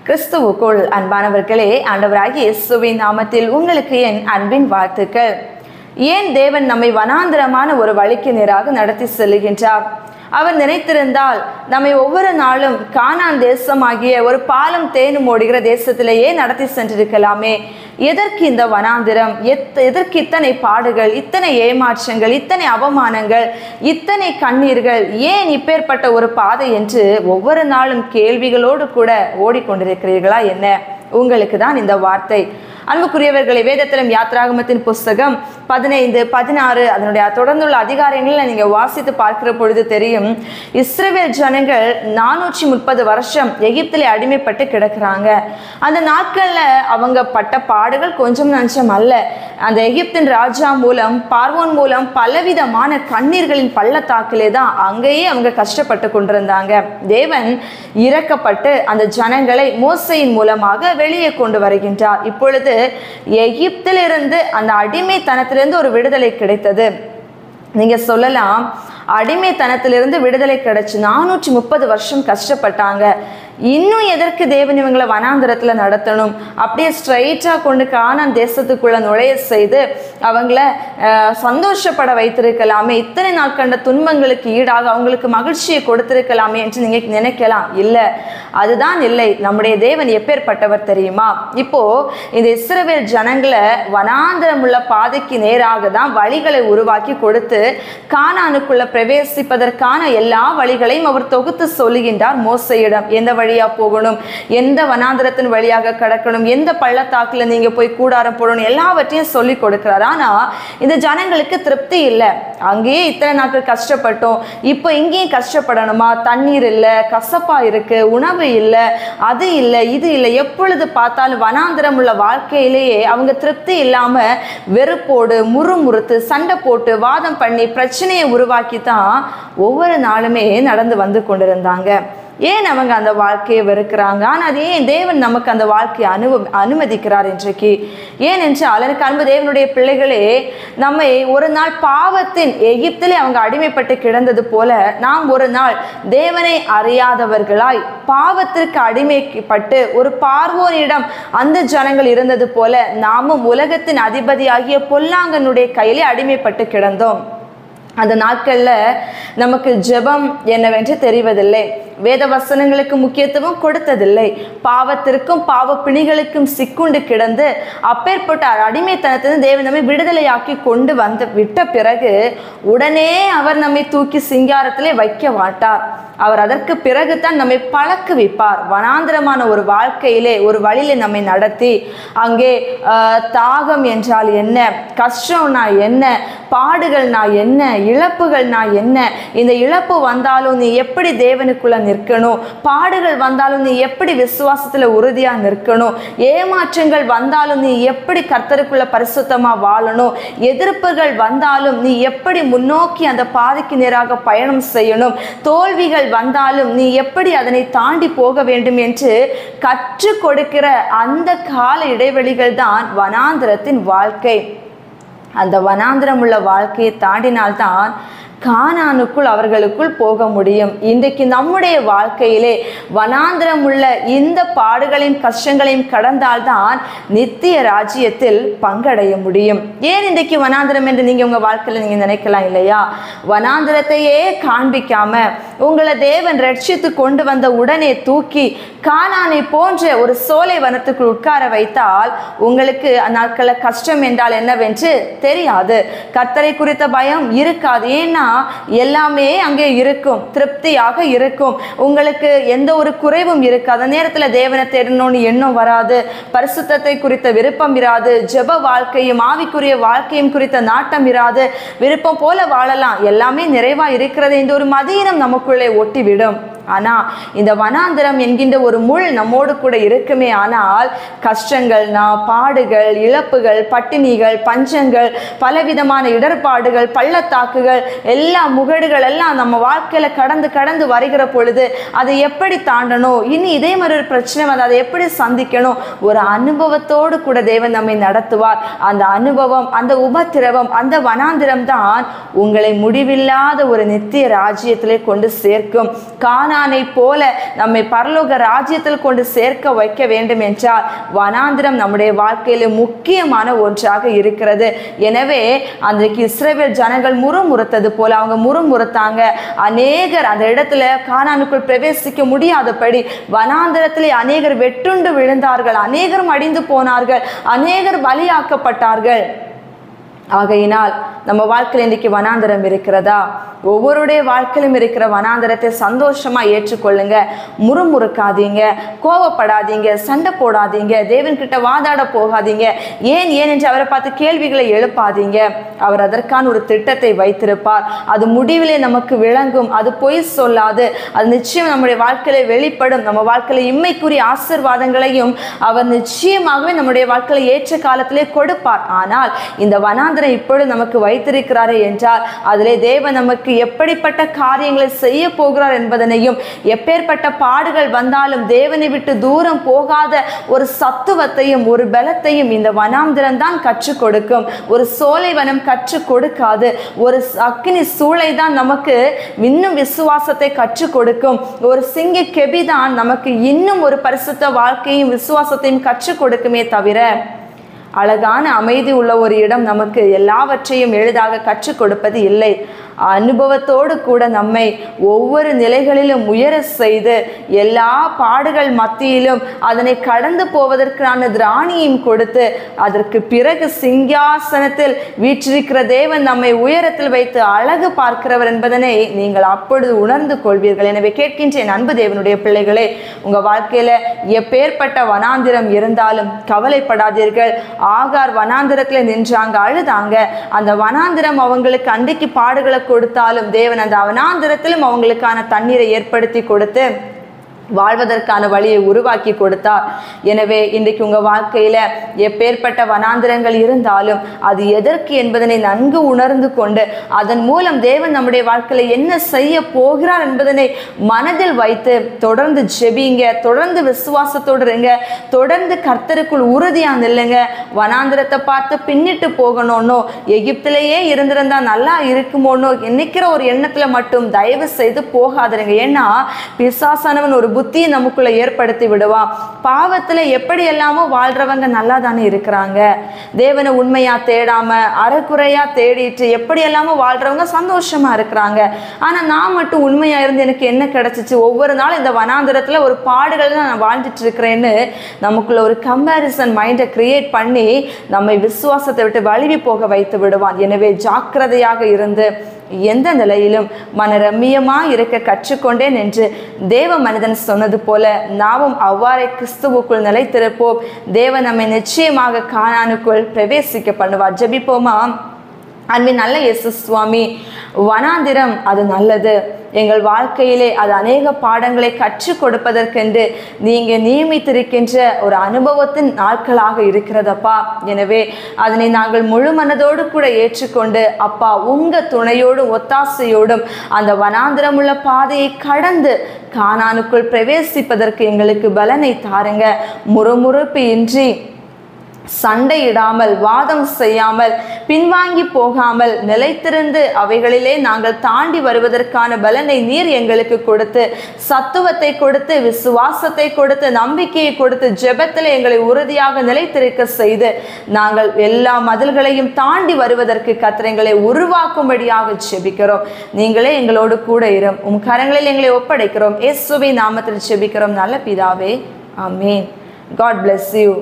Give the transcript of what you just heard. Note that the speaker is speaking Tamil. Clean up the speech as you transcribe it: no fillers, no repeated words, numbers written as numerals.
கிறிஸ்துவுக்குள் அன்பானவர்களே, ஆண்டவராகிய இயேசுவின் நாமத்தில் உங்களுக்கு என் அன்பின் வாழ்த்துக்கள். ஏன் தேவன் நம்மை வனாந்திரமான ஒரு வழிக்கு நேராக நடத்தி செல்லுகின்றார்? அவர் நினைத்திருந்தால் நம்மை ஒவ்வொரு நாளும் கானான் தேசமாகிய ஒரு பாலம் தேனும் ஓடுகிற தேசத்திலேயே நடத்தி சென்றிருக்கலாமே. எதற்கு இந்த வனாந்திரம்? எதற்கு இத்தனை பாடுகள், இத்தனை ஏமாற்றங்கள், இத்தனை அவமானங்கள், இத்தனை கண்ணீர்கள்? ஏன் இப்பேற்பட்ட ஒரு பாதை என்று ஒவ்வொரு நாளும் கேள்விகளோடு கூட ஓடிக்கொண்டிருக்கிறீர்களா என்ன? உங்களுக்கு தான் இந்த வார்த்தை. அன்புக்குரியவர்களை, வேதத்திலும் யாத்ராகமத்தின் புஸ்தகம் 15, 16 அதனுடைய தொடர்ந்துள்ள அதிகாரங்களில் நீங்கள் வாசித்து பார்க்கிற பொழுது தெரியும், இஸ்ரவேல் ஜனங்கள் 430 வருஷம் எகிப்திலே அடிமைப்பட்டு கிடக்கிறாங்க. அந்த நாட்களில் அவங்க பட்ட பாடுகள் கொஞ்சம் நஞ்சம் அல்ல. அந்த எகிப்தின் ராஜா மூலம், பார்வோன் மூலம் பலவிதமான கண்ணீர்களின் பள்ளத்தாக்கிலே தான் அங்கேயே அவங்க கஷ்டப்பட்டு கொண்டிருந்தாங்க. தேவன் இரக்கப்பட்டு அந்த ஜனங்களை மோசையின் மூலமாக வெளியே கொண்டு வருகின்றார். இப்பொழுது எகிப்திலிருந்து, அந்த அடிமைத்தனத்திலிருந்து ஒரு விடுதலை கிடைத்தது. நீங்க சொல்லலாம், அடிமைத்தனத்திலிருந்து விடுதலை கிடைச்சு 430 வருஷம் கஷ்டப்பட்டாங்க, இன்னும் எதற்கு தேவன் இவங்களை வனாந்திரத்துல நடத்தணும்? அப்படியே ஸ்ட்ரைட்டா கொண்டு கானான் தேசத்துக்குள்ள நுழைய செய்து அவங்கள சந்தோஷப்பட வைத்திருக்கலாமே, இத்தனை நாள் கண்ட துன்பங்களுக்கு ஈடாக அவங்களுக்கு மகிழ்ச்சியை கொடுத்திருக்கலாமே என்று நீங்க நினைக்கலாம். இல்லை, அதுதான் இல்லை. நம்முடைய தேவன் எப்பேற்பட்டவர் தெரியுமா? இப்போ இந்த இஸ்ரவேல் ஜனங்களை வனாந்திரம் உள்ள பாதைக்கு நேராக தான் வழிகளை உருவாக்கி கொடுத்து கானானுக்குள்ள பிரவேசிப்பதற்கான எல்லா வழிகளையும் அவர் தொகுத்து சொல்லுகின்றார் மோசையிடம். எந்த வழியா போகணும், எந்த வனாந்திரத்தின் வழியாக கடக்கணும், எந்த பள்ளத்தாக்குல நீங்க போய் கூடாரம் போடணும், எல்லாவற்றையும் சொல்லி கொடுக்கிறார். ஆனா இந்த ஜனங்களுக்கு திருப்தி இல்லை. அங்கேயே இத்தனை நாட்கள் கஷ்டப்பட்டோம், இப்போ இங்கேயும் கஷ்டப்படணுமா? தண்ணீர் இல்லை, கசப்பா இருக்கு, உணவு இல்லை, அது இல்லை, இது இல்லை. எப்பொழுது பார்த்தாலும் வனாந்திரம் உள்ள வாழ்க்கையிலேயே அவங்க திருப்தி இல்லாம வெறுப்போடு முறுமுறுத்து சண்டை போட்டு வாதம் பண்ணி பிரச்சனையை உருவாக்கி தான் ஒவ்வொரு நாளுமே நடந்து வந்து கொண்டிருந்தாங்க. ஏன் அவங்க அந்த வாழ்க்கையை வெறுக்கிறாங்க? ஆனால் அது ஏன் தேவன் நமக்கு அந்த வாழ்க்கையை அனுமதிக்கிறார் இன்றைக்கு? ஏனென்றால், எனக்கு அன்பு தேவனுடைய பிள்ளைகளே, நம்மை ஒரு நாள் பாவத்தின் எகிப்திலே அவங்க அடிமைப்பட்டு கிடந்தது போல நாம் ஒரு நாள் தேவனை அறியாதவர்களாய் பாவத்திற்கு அடிமைப்பட்டு ஒரு பார்வோனிடம் அந்த ஜனங்கள் இருந்தது போல நாமும் உலகத்தின் அதிபதியாகிய பொல்லாங்கனுடைய கையிலே அடிமைப்பட்டு கிடந்தோம். அந்த நாட்கள்ல நமக்கு ஜெபம் என்னவென்று தெரிவதில்லை, வேத வசனங்களுக்கு முக்கியத்துவம் கொடுத்ததில்லை, பாவத்திற்கும் பாவ பிணிகளுக்கும் சிக்குண்டு கிடந்து அப்பேற்பட்ட அடிமைத்தனத்திலிருந்து தேவன் நம்மை விடுதலையாக்கி கொண்டு வந்து விட்ட பிறகு உடனே அவர் நம்மை தூக்கி சிங்காரத்திலே வைக்க மாட்டார். அவர் அதற்கு பிறகுதான் நம்மை பழக்குவிப்பார். வனாந்திரமான ஒரு வாழ்க்கையிலே ஒரு வழியிலே நம்மை நடத்தி அங்கே தாகம் என்றால் என்ன, கஷ்டம்னா என்ன, பாடுகள்னா என்ன, இழப்புகள்னா என்ன, இந்த இழப்பு வந்தாலும் நீ எப்படி தேவனுக்குள்ள நிற்கணும், பாடுகள் வந்தாலும் நீ எப்படி விசுவாசத்துல உறுதியா நிற்கணும், ஏமாற்றங்கள் வந்தாலும் நீ எப்படி கர்த்தருக்குள்ள பரிசுத்தமா வாழணும், எதிர்ப்புகள் வந்தாலும் நீ எப்படி முன்னோக்கி அந்த பாதைக்கு நேராக பயணம் செய்யணும், தோல்விகள் வந்தாலும் நீ எப்படி அதனை தாண்டி போக வேண்டும் என்று கற்றுக் கொடுக்கிற அந்த கால இடைவெளிகள் தான் வனாந்திரத்தின் வாழ்க்கை. அந்த வனாந்திரம் உள்ள வாழ்க்கையை தாண்டினால்தான் கானானுக்குள் அவர்களுக்குள் போக முடியும். இன்றைக்கு நம்முடைய வாழ்க்கையிலே வனாந்திரம் உள்ள இந்த பாடுகளையும் கஷ்டங்களையும் கடந்தால்தான் நித்திய ராஜ்யத்தில் பங்கடைய முடியும். ஏன் இன்றைக்கு வனாந்திரம் என்று நீங்க உங்க வாழ்க்கையில நீங்க நினைக்கலாம் இல்லையா? வனாந்திரத்தையே காண்பிக்காம உங்களை தேவன் ரட்சித்து கொண்டு வந்த உடனே தூக்கி கானானை போன்ற ஒரு சோலை வனத்துக்குள் உட்கார வைத்தால் உங்களுக்கு அந்நாட்கள கஷ்டம் என்றால் என்னவென்று தெரியாது, கர்த்தரை குறித்த பயம் இருக்காது. ஏன்னா எல்லாமே அங்கே இருக்கும், திருப்தியாக இருக்கும், உங்களுக்கு எந்த ஒரு குறைவும் இருக்காது. அந்த நேரத்தில் தேவனை தேடணும்னு எண்ணம் வராது, பரிசுத்தத்தை குறித்த விருப்பம் இராது, ஜெப வாழ்க்கையும் ஆவிக்குரிய வாழ்க்கையும் குறித்த நாட்டம் இராது, விருப்பம் போல வாழலாம், எல்லாமே நிறைவா இருக்கிறது இந்த ஒரு மதியினம் நமக்குள்ளே ஒட்டிவிடும். ஆனா இந்த வனாந்திரம் என்கின்ற ஒரு முள் நம்மோடு கூட இருக்குமே ஆனால் கஷ்டங்கள்னா, பாடுகள், இழப்புகள், பட்டினிகள், பஞ்சங்கள், பலவிதமான இடர்பாடுகள், பள்ளத்தாக்குகள், எல்லா முகடுகள் எல்லாம் நம்ம வாழ்க்கையில கடந்து கடந்து வருகிற பொழுது அதை எப்படி தாண்டணும், இனி இதே மாதிரி ஒரு பிரச்சனை வந்து அதை எப்படி சந்திக்கணும், ஒரு அனுபவத்தோடு கூட தேவன் நம்மை நடத்துவார். அந்த அனுபவம், அந்த உபத்திரவம், அந்த வனாந்திரம் தான் உங்களை முடிவில்லாத ஒரு நித்திய ராஜ்யத்திலே கொண்டு சேர்க்கும். காண கானானை போல நம்மை பரலோக ராஜ்யத்தில் கொண்டு சேர்க்க வைக்க வேண்டும் என்றால் வனாந்திரம் நம்முடைய வாழ்க்கையில முக்கியமான ஒன்றாக இருக்கிறது. எனவே அன்றைக்கு இஸ்ரவேல் ஜனங்கள் முறுமுறுத்தது போல அவங்க முறுமுறுத்தாங்க. அநேகர் அந்த இடத்துல கானானுக்குள் பிரவேசிக்க முடியாதபடி வனாந்திரத்திலே அநேகர் வெட்டுண்டு விழுந்தார்கள், அநேகர் அடிந்து போனார்கள், அநேகர் பலியாக்கப்பட்டார்கள். ஆகையினால் நம்ம வாழ்க்கையில் இன்றைக்கு வனாந்திரம் இருக்கிறதா? ஒவ்வொருடைய வாழ்க்கையிலும் இருக்கிற வனாந்திரத்தை சந்தோஷமா ஏற்றுக்கொள்ளுங்க. முறுமுறுக்காதீங்க, கோவப்படாதீங்க, சண்டை போடாதீங்க, தேவன்கிட்ட வாதாட போகாதீங்க. ஏன் என்று அவரை பார்த்து கேள்விகளை எழுப்பாதீங்க. அவர் அதற்கான ஒரு திட்டத்தை வைத்திருப்பார். அது முடிவிலே நமக்கு விளங்கும். அது பொய் சொல்லாது. அது நிச்சயம் நம்முடைய வாழ்க்கையில வெளிப்படும். நம்ம வாழ்க்கையில இம்மைக்குரிய ஆசீர்வாதங்களையும் அவர் நிச்சயமாகவே நம்முடைய வாழ்க்கையில ஏற்ற காலத்திலே கொடுப்பார். ஆனால் இந்த வனாந்திரம் இப்பொழுது நமக்கு வைத்திருக்கிறாரே என்றால் அதிலே தேவன் நமக்கு எப்படிப்பட்ட காரியங்களை செய்ய போகிறார் என்பதனையும், எப்பேற்பட்ட பாடுகள் வந்தாலும் தேவனை விட்டு தூரம் போகாத ஒரு சத்துவத்தையும் ஒரு பலத்தையும் இந்த வனாந்திரம் தான் கற்றுக் கொடுக்கும். ஒரு சோலை வனம் கற்றுக் கொடுக்காது. ஒரு அக்கினி சூளை தான் நமக்கு இன்னும் விசுவாசத்தை கற்றுக் கொடுக்கும். ஒரு சிங்க கெபிதான் நமக்கு இன்னும் ஒரு பரிசுத்த வாழ்க்கையும் விசுவாசத்தையும் கற்றுக் கொடுக்குமே தவிர அழகான அமைதி உள்ள ஒரு இடம் நமக்கு எல்லாவற்றையும் எளிதாக கற்றுக் கொடுப்பது இல்லை. அனுபவத்தோடு கூட நம்மை ஒவ்வொரு நிலைகளிலும் உயர செய்து எல்லா பாடுகள் மத்தியிலும் அதனை கடந்து போவதற்கான திராணியும் கொடுத்து அதற்கு பிறகு சிங்காசனத்தில் வீற்றிருக்கிற தேவன் நம்மை உயரத்தில் வைத்து அழகு பார்க்கிறவர் என்பதனை நீங்கள் அப்பொழுது உணர்ந்து கொள்வீர்கள். எனவே கேட்கின்ற அன்பு தேவனுடைய பிள்ளைகளே, உங்க வாழ்க்கையில எப்பேற்பட்ட வனாந்திரம் இருந்தாலும் கவலைப்படாதீர்கள். ஆகார் வனாந்திரத்துல நின்றாங்க, அழுதாங்க. அந்த வனாந்திரம் அவங்களுக்கு அன்றைக்கு பாடுகளை கொடுத்தாலும் தேவன் அந்த வனாந்திரத்திலும் அவங்களுக்கான தண்ணீரை ஏற்படுத்தி கொடுத்து வாழ்வதற்கான வழியை உருவாக்கி கொடுத்தார். எனவே இன்றைக்கு உங்க வாழ்க்கையில எப்பேற்பட்ட வனாந்திரங்கள் இருந்தாலும் அது எதற்கு என்பதனை நன்கு உணர்ந்து கொண்டு அதன் மூலம் தேவன் நம்முடைய வாழ்க்கையில என்ன செய்ய போகிறார் என்பதனை மனதில் வைத்து தொடர்ந்து ஜெபிங்க, தொடர்ந்து விசுவாசத்தோடு இருங்க, தொடர்ந்து கர்த்தருக்குள் உறுதியா நில்லுங்க. வனாந்திரத்தை பார்த்து பின்னிட்டு போகணும்னோ, எகிப்திலேயே இருந்திருந்தா நல்லா இருக்குமோனோ நினைக்கிற ஒரு எண்ணத்துல மட்டும் தயவு செய்து போகாதீங்க. ஏன்னா பிசாசானவன் ஒரு புத்தியை நமக்குள்ள ஏற்படுத்தி விடுவான். பாவத்துல எப்படி எல்லாமோ வாழ்றவங்க நல்லா தானே இருக்கிறாங்க. தேவனை உண்மையா தேடாம அறக்குறையா தேடிட்டு எப்படி எல்லாமோ வாழ்றவங்க சந்தோஷமா இருக்கிறாங்க. ஆனா நான் மட்டும் உண்மையா இருந்து எனக்கு என்ன கிடைச்சிச்சு? ஒவ்வொரு நாளும் இந்த வனாந்திரத்துல ஒரு பாடுகள் தான் நான் வாழ்ந்துட்டு இருக்கிறேன்னு நமக்குள்ள ஒரு கம்பேரிசன் மைண்டை கிரியேட் பண்ணி நம்மை விசுவாசத்தை விட்டு வழுவி போக வைத்து விடுவான். எனவே ஜாக்கிரதையாக இருந்து எந்த நிலையிலும் மனரம்மியமா இருக்க கற்றுக்கொண்டேன் என்று தேவ மனிதன் சொன்னது போல நாமும் அவ்வாறே கிறிஸ்துவுக்குள் நிலைத்திருப்போம். தேவன் நம்மை நிச்சயமாக கானானுக்குள் பிரவேசிக்க பண்ணுவார். ஜெபிப்போமா? அன்பின் நல்ல இயேசு சுவாமி, வனாந்திரம் அது நல்லது. எங்கள் வாழ்க்கையிலே அது அநேக பாடங்களை கற்றுக் கொடுப்பதற்கென்று நீங்க நியமித்திருக்கின்ற ஒரு அனுபவத்தின் நாட்களாக இருக்கிறதப்பா. எனவே அதனை நாங்கள் முழு மனதோடு கூட ஏற்றுக்கொண்டு அப்பா உங்க துணையோடும் ஒத்தாசையோடும் அந்த வனாந்திரம் உள்ள பாதையை கடந்து கானானுக்குள் பிரவேசிப்பதற்கு எங்களுக்கு பலனை தாருங்க. முறுமுறுப்பு இன்றி, சண்டையிடாமல், வாதம் செய்யாமல், பின்வாங்கி போகாமல் நிலைத்திருந்து அவைகளிலே நாங்கள் தாண்டி வருவதற்கான பலனை நீர் எங்களுக்கு கொடுத்து, சத்துவத்தை கொடுத்து, விசுவாசத்தை கொடுத்து, நம்பிக்கையை கொடுத்து, ஜெபத்தில் எங்களை உறுதியாக நிலைத்திருக்க செய்து நாங்கள் எல்லா மதில்களையும் தாண்டி வருவதற்கு கர்த்தரை உருவாக்கும்படியாக ஜெபிக்கிறோம். நீங்களே எங்களோடு கூட இரும். உம் கரங்களில் எங்களை ஒப்படைக்கிறோம். இயேசுவின் நாமத்தில் ஜெபிக்கிறோம் நல்ல பிதாவே, ஆமென். God bless you.